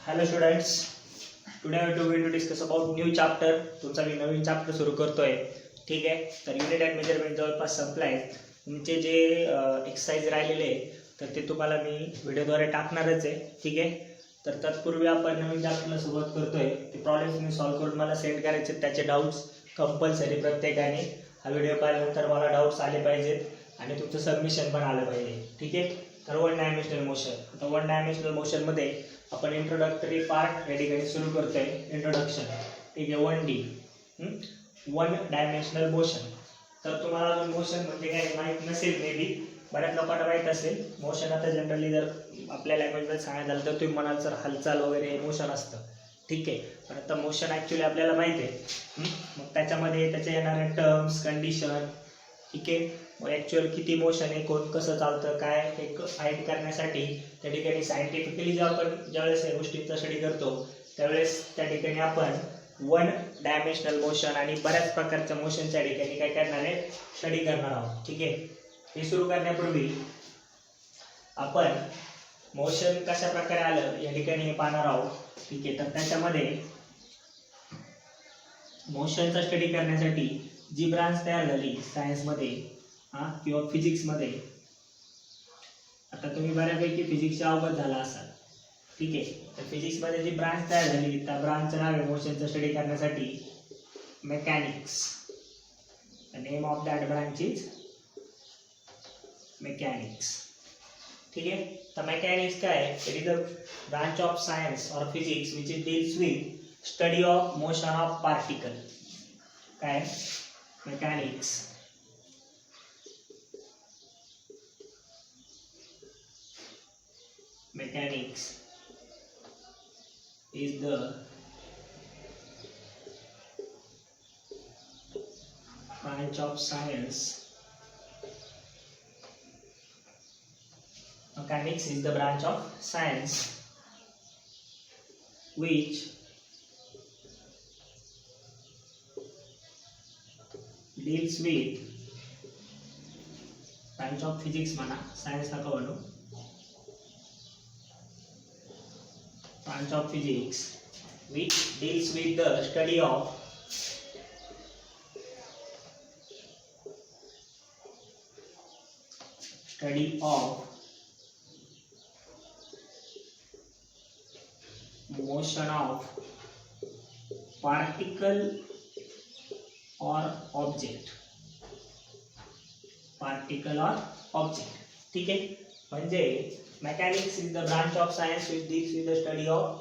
Hello students, today I to will to discuss about new chapter. तुमचा मी नवीन chapter सुरू करतोय. ठीक आहे, तर युनिट अँड मेजरमेंट जवळपास संपलाय. तुमचे जे एक्सरसाइज राहिलेले तर ते तुम्हाला मी व्हिडिओद्वारे टाकणारच आहे. ठीक आहे, तर तत्पूर्वी आपण नवीन चॅप्टरला सुरुवात करतोय. ते प्रॉब्लेम्स मी सॉल्व्ह करून मला सेंड करायचे. त्याचे डाऊट्स कंपल्सरी प्रत्येकाने हा व्हिडिओ पाहिल्यानंतर मला डाऊट्स आले पाहिजेत आणि तुमचं सबमिशन पण आलं पाहिजे. ठीक आहे, तर वन डायमेन्शनल मोशन. आता वन डायमेन्शनल मोशनमध्ये आपण इंट्रोडक्टरी पार्ट या ठिकाणी सुरू करतोय. इंट्रोडक्शन. ठीक आहे, 1D वन डायमेन्शनल मोशन. तर तुम्हाला मोशन म्हणजे काय माहीत नसेल, मे बी बऱ्याच लोकांना माहीत असेल. मोशन आता जनरली जर आपल्या लँग्वेजमध्ये सांगायचं झालं तर तुम्ही म्हणाल सर हालचाल वगैरे मोशन असतं. ठीक आहे, पण आता मोशन ॲक्च्युली आपल्याला माहिती आहे. मग त्याच्यामध्ये त्याचे येणारे टर्म्स, कंडिशन. ठीक आहे, मग ॲक्च्युअल किती मोशन आहे, कोण कसं चालतं, काय हे फाईंड करण्यासाठी त्या ठिकाणी सायंटिफिकली जेव्हा आपण ज्यावेळेस या गोष्टींचा स्टडी करतो त्यावेळेस त्या ठिकाणी आपण वन डायमेन्शनल मोशन आणि बऱ्याच प्रकारच्या मोशनच्या ठिकाणी काय करणार आहे, स्टडी करणार आहोत. ठीक आहे, हे सुरू करण्यापूर्वी आपण मोशन कशा प्रकारे आलं या ठिकाणी हे पाहणार आहोत. ठीक आहे, तर त्याच्यामध्ये मोशनचा स्टडी करण्यासाठी जी ब्रांच तयार झाली सायन्समध्ये किंवा फिजिक्समध्ये, आता तुम्ही बऱ्यापैकी फिजिक्सच्या अवगत झाला असाल. ठीक आहे, तर फिजिक्समध्ये जी ब्रांच तयार झाली त्या ब्रांचचं नाव आहे मोशनचा स्टडी करण्यासाठी mechanics. The name of that branch is mechanics. ठीक आहे, तर मेकॅनिक्स काय, it is a branch of science और physics which is deals with study of motion of particle. काय mechanics Mechanics is the branch of science. Mechanics is the branch of science which deals with branch of physics म्हणा, science नका म्हणू. Branch of physics which deals with the study of motion of particle or object. Particle or object. ठीक आहे, म्हणजे mechanics is the branch of science which deals with the study of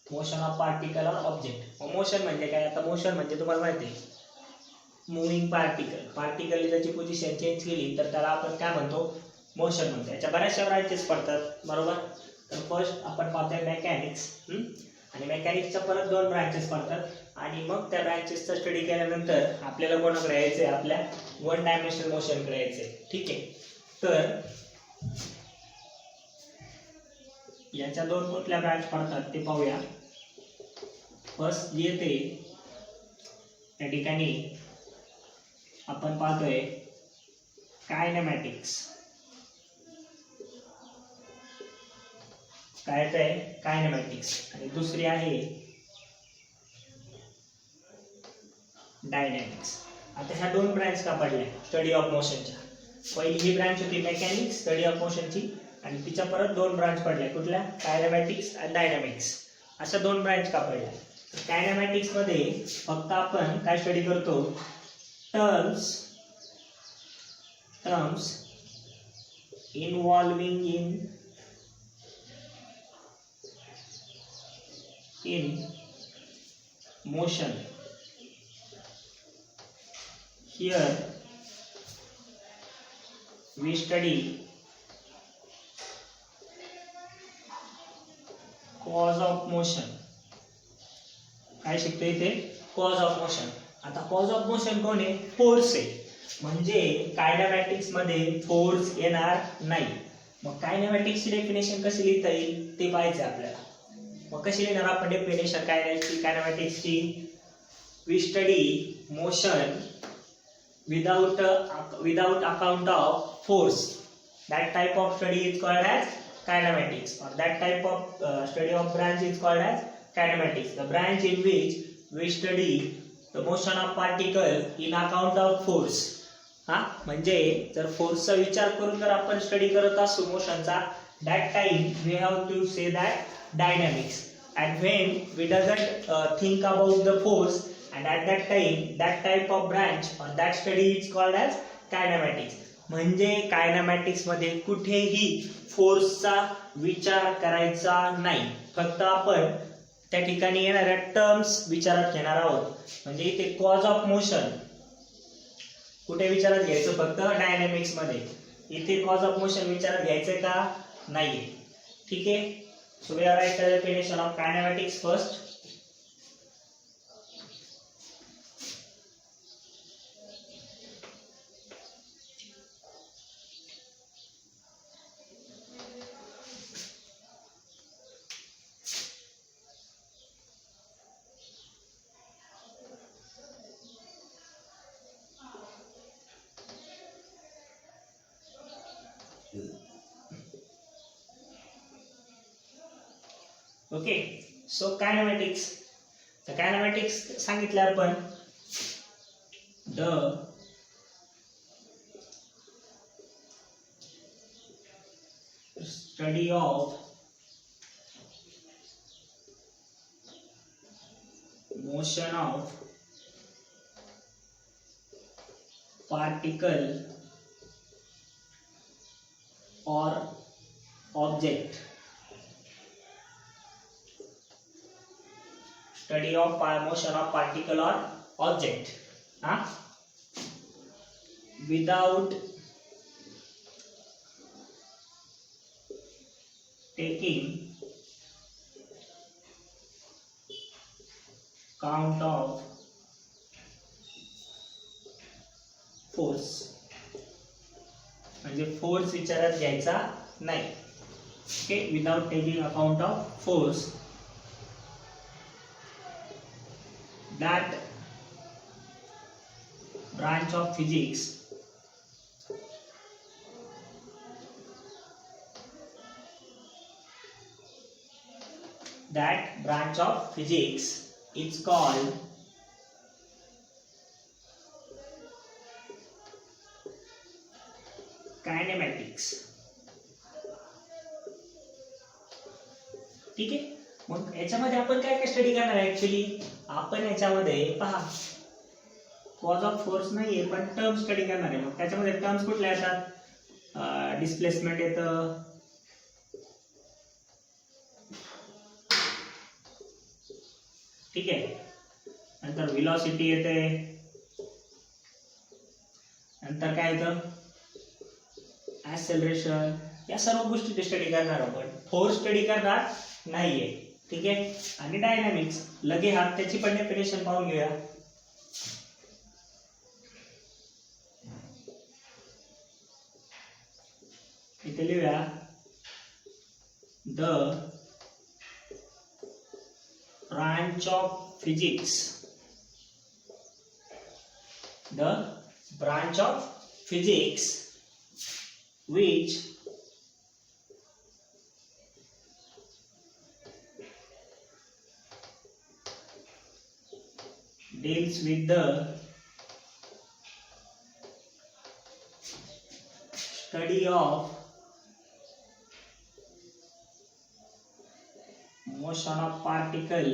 motion of particle और object. Motion म्हणजे काय, आता motion म्हणजे तुम्हाला माहिती आहे मुव्हिंग पार्टिकल. पार्टिकलने त्याची पोझिशन चेंज केली तर त्याला आपण काय म्हणतो, मोशन म्हणतो. याच्या बऱ्याचशा ब्रांचेस पडतात, बरोबर. तर फर्स्ट आपण पाहतोय मेकॅनिक्स, आणि मेकॅनिक्सच्या परत दोन ब्रांचेस पडतात आणि मग त्या ब्रांचेसचा स्टडी केल्यानंतर आपल्याला कोणाकडे यायचंय, आपल्या वन डायमेन्शनल मोशनकडे यायचंय. ठीक आहे, तर याच्या दोन कुठल्या ब्रांच पडतात ते पाहूया. फर्स्ट जी येते त्या ठिकाणी आपण पाहतोय कायनेमॅटिक्स. काय येत आहे, कायनेमॅटिक्स. आणि दुसरी आहे डायनॅमिक्स. आता ह्या दोन ब्रांच का पडल्या स्टडी ऑफ मोशनच्या. पहिली ही ब्रांच होती मेकॅनिक्स, स्टडी ऑफ मोशनची, आणि तिच्या परत दोन ब्रांच पडल्या कुठल्या, कायनेमॅटिक्स आणि डायनॅमिक्स. अशा दोन ब्रांच का पडल्या. तर कायनेमॅटिक्स मध्ये फक्त आपण काय स्टडी करतो, terms involving in motion. Here we study cause of motion. काय शिकतो इथे, कॉज ऑफ मोशन. आता कॉज ऑफ मोशन कोण आहे, फोर्स आहे. म्हणजे कायनेमॅटिक्स मध्ये फोर्स येणार नाही. मग कायनेमॅटिक्सची डेफिनेशन कशी लिहिता येईल ते पाहायचं आपल्याला. मग कशी लिहिणार आपण डेफिनेशन कायनेमॅटिक्सची, we study motion without account of force. That type of study is called as kinematics, or that type of study of branch is called as kinematics. The branch in which we study the motion of particle in account of force. म्हणजे जर फोर्सचा विचार करून जर आपण study करत असू मोशनचा, that time we have to say that dynamics. And when we doesn't think about the force, and at that time that type of branch or that study is called as kinematics. म्हणजे कायनॅमॅटिक्स मध्ये कुठेही फोर्सचा विचार करायचा नाही, फक्त आपण त्या ठिकाणी येणाऱ्या टर्म्स विचारात घेणार आहोत. म्हणजे इथे कॉज ऑफ मोशन कुठे विचारात घ्यायचं, फक्त डायनॅमिक्स मध्ये. इथे कॉज ऑफ मोशन विचारात घ्यायचं का नाही. ठीक आहे. So we are write the definition of kinematics first. Okay. So kinematics, तर कायनॅमॅटिक्स सांगितलं आपण the study of motion of particle और object. Study of motion of particle or object, without taking count of force. म्हणजे force विचारात घ्यायचा नाही. Okay. Without taking account of force, that branch of physics is called kinematics. ठीक आहे. मग याच्यामध्ये आपण काय काय स्टडी करणार आहे ऍक्च्युली. आपण याच्यामध्ये पहा कॉज ऑफ फोर्स नाहीये, पण टर्म स्टडी करणार आहे. मग त्याच्यामध्ये टर्म्स कुठल्या येतात, डिस्प्लेसमेंट येतं, ठीक आहे, नंतर व्हेलॉसिटी येते, नंतर काय येतं ऍक्सेलरेशन. या सर्व गोष्टी स्टडी करणार आपण, फोर्स स्टडी करणार नाहीये. ठीक आहे. आणि डायनॅमिक्स लगे हात त्याची पण डेफिनेशन पाहून घेऊया. इथे लिहूया the branch of physics, the branch of physics which deals with the study of motion of particle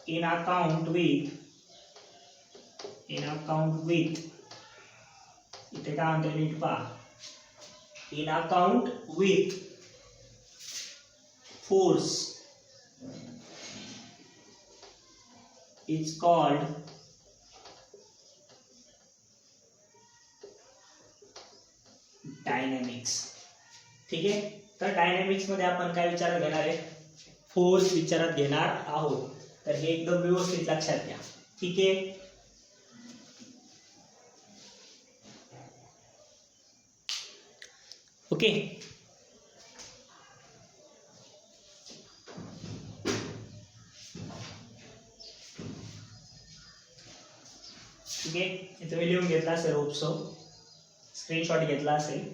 in account with इथे काय म्हणतो नीट पहा, in account with force is called dynamics. ठीक आहे. तर डायनॅमिक्स मध्ये आपण काय विचारात घेणार आहे, फोर्स विचारात घेणार आहोत. तर हे एकदम व्यवस्थित लक्षात घ्या. ठीक आहे. ओके. ठीक आहे. इथे लिहून घेतला सर होप्सो. स्क्रीनशॉट घेतला असेल.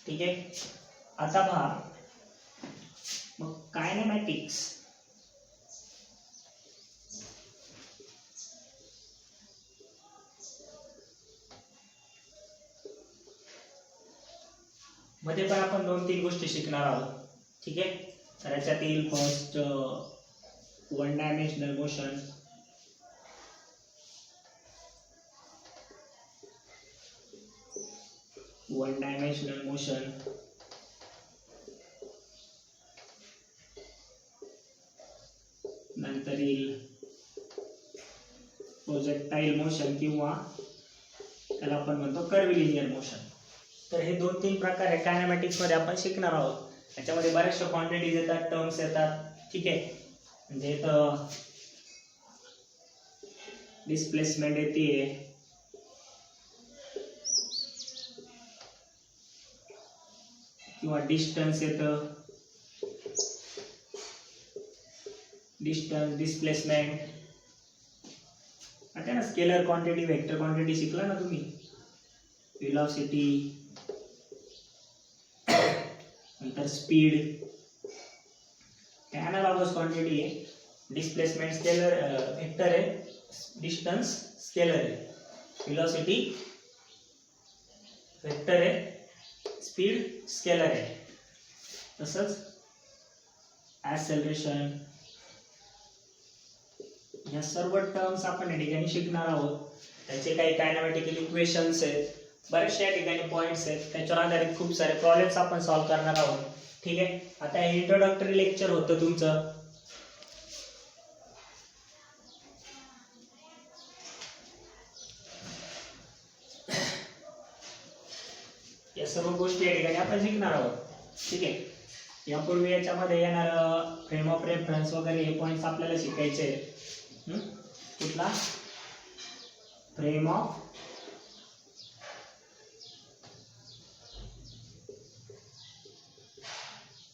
ठीक आहे. आता पहा मग कायनेमॅटिक्स मध्ये पण आपण 2-3 गोष्टी शिकणार आहोत. ठीक आहे. तर याच्यातील फर्स्ट वन डायमेन्शनल मोशन, नंतर येईल प्रोजेक्टाईल मोशन किंवा त्याला आपण म्हणतो कर्व्हिलिनियर मोशन. तर हे 2-3 प्रकार आहे कायनेमॅटिक्स मध्ये आपण शिकणार आहोत. याच्यामध्ये बऱ्याचशा क्वांटिटीज येतात, टर्म्स येतात. ठीक आहे. म्हणजे इथं डिस्प्लेसमेंट येते, किंवा डिस्टन्स येतं, डिस्टन्स, डिस्प्लेसमेंट. आता ना स्केलर क्वांटिटी, वेक्टर क्वांटिटी शिकला ना तुम्ही, वेलोसिटी, नंतर स्पीड, एनालॉगस क्वांटिटी आहे. डिस्प्लेसमेंट स्केलर वेक्टर आहे, डिस्टन्स स्केलर आहे, वेलोसिटी वेक्टर आहे, स्पीड स्केलर आहे. तसंच ॲक्सेलरेशन, या सर्व टर्म्स आपण या ठिकाणी शिकणार आहोत. त्याचे काही कायनेमॅटिकल इक्वेशन्स आहेत, बरेचशा या ठिकाणी पॉईंट्स आहेत, त्याच्यावर आधारित खूप सारे प्रॉब्लेम्स आपण सॉल्व्ह करणार आहोत. ठीक आहे. आता हे इंट्रोडक्टरी लेक्चर होतं तुमचं. या सर्व गोष्टी या ठिकाणी आपण शिकणार आहोत. ठीक आहे. यापूर्वी याच्यामध्ये येणार फ्रेम ऑफ रेफरन्स वगैरे हे पॉईंट्स आपल्याला शिकायचे आहेत. कुठला फ्रेम ऑफ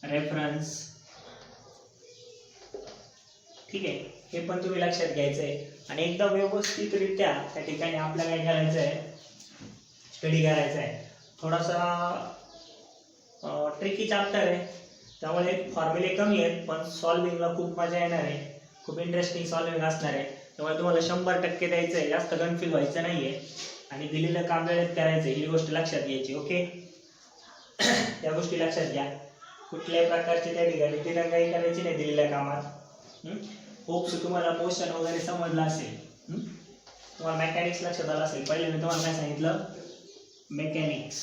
रेफरन्स. ठीक आहे. हे पण तुम्ही लक्षात घ्यायचं आहे आणि एकदम व्यवस्थितरित्या त्या ठिकाणी आपल्याला काय करायचं आहे, स्टडी करायचा आहे. थोडासा ट्रिकी चॅप्टर आहे, त्यामुळे फॉर्म्युले कमी आहेत, पण सॉल्विंगला खूप मजा येणार आहे, खूप इंटरेस्टिंग सॉल्विंग असणार आहे. त्यामुळे तुम्हाला 100% द्यायचं आहे, जास्त कन्फ्यूज व्हायचं नाही आहे आणि दिलेलं काम वेळेत करायचं, ही गोष्ट लक्षात घ्यायची. ओके. या गोष्टी लक्षात घ्या. कुठल्याही प्रकारची त्या ठिकाणी दिरंगाई करायची नाही दिलेल्या कामात. होप्स तुम्हाला मोशन वगैरे समजलं असेल. तुम्हाला मेकॅनिक्स लक्षात आलं असेल. पहिले मी तुम्हाला काय सांगितलं, मेकॅनिक्स,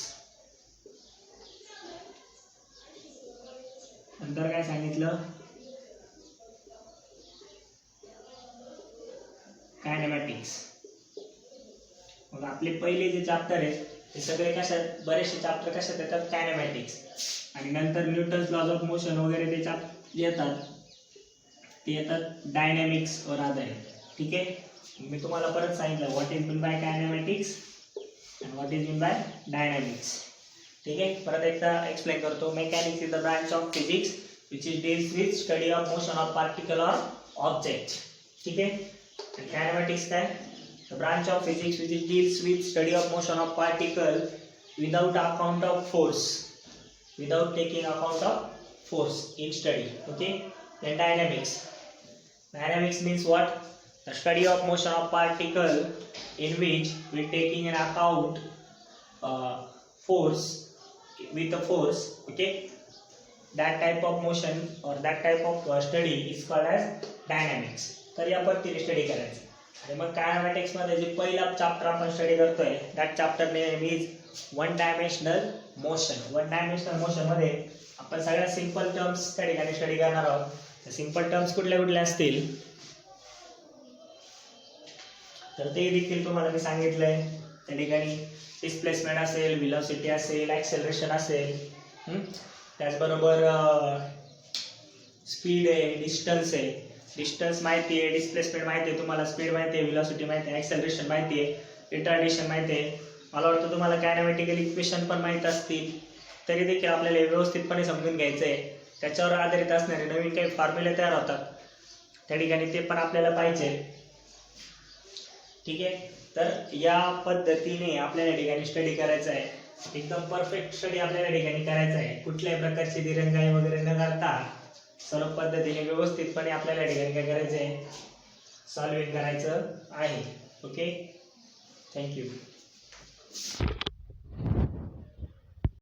नंतर काय सांगितलं, कायनेमॅटिक्स. मग आपले पहिले जे चॅप्टर आहेत ते सगळे कशात, बरेचसे चॅप्टर कशात येतात, कायनेमॅटिक्स. आणि नंतर न्यूटन्स लॉज ऑफ मोशन वगैरे ते चॅप्टर येतात, ते येतात डायनॅमिक्स वर आधारित. ठीक आहे. मी तुम्हाला परत सांगितलं what is mean by kinematics and what is mean by dynamics. ठीक आहे. परत एकदा एक्सप्लेन करतो. Mechanics is the branch of physics which is deals with study of motion of particle or object. ठीक आहे. आणि कायनेमॅटिक्स काय, the branch of physics which is deals with study of motion of particle without account of force, without taking account of force in study. Okay. Then dynamics. Dynamics means what? The study of motion of particle in which we taking in account force, with the force. Okay. That type of motion or that type of study is called as dynamics. तर या पद्धतीने study करायचं. आणि मग कायनेमॅटिक्स मध्ये जे पहिला chapter आपण स्टडी करतोय, that chapter name is one dimensional motion. One dimensional motion मध्ये आपण सगळ्या सिंपल टर्म्स त्या ठिकाणी स्टडी करणार आहोत. तर सिंपल टर्म्स कुठल्या कुठल्या असतील तर ते देखील तुम्हाला मी सांगितलंय. त्या ठिकाणी डिस्प्लेसमेंट असेल, व्हेलॉसिटी असेल, ॲक्सेलरेशन असेल, त्याचबरोबर स्पीड आहे, डिस्टन्स आहे. डिस्टन्स माहिती आहे, डिस्प्लेसमेंट माहिती आहे तुम्हाला, स्पीड माहिती आहे, व्हेलॉसिटी माहिती आहे, ॲक्सेलरेशन माहिती आहे, रिटार्डेशन माहिती आहे, मला वाटतं तुम्हाला कायनॅमेटिकल इक्वेशन पण माहीत असतील, तरी देखील आपल्याला हे व्यवस्थितपणे समजून घ्यायचं आहे. त्याच्यावर आधारित असणारे नवीन काही फॉर्म्युले तयार होतात त्या ठिकाणी, ते पण आपल्याला पाहिजे. ठीक आहे, तर या पद्धतीने आपल्याला ठिकाणी स्टडी करायचा आहे. एकदम परफेक्ट स्टडी आपल्याला ठिकाणी करायचा आहे. कुठल्याही प्रकारची दिरंगाई वगैरे न करता सर्व पद्धतीने व्यवस्थितपणे आपल्याला ठिकाणी काय करायचं आहे, सॉल्विंग करायचं आहे. Okay, thank you.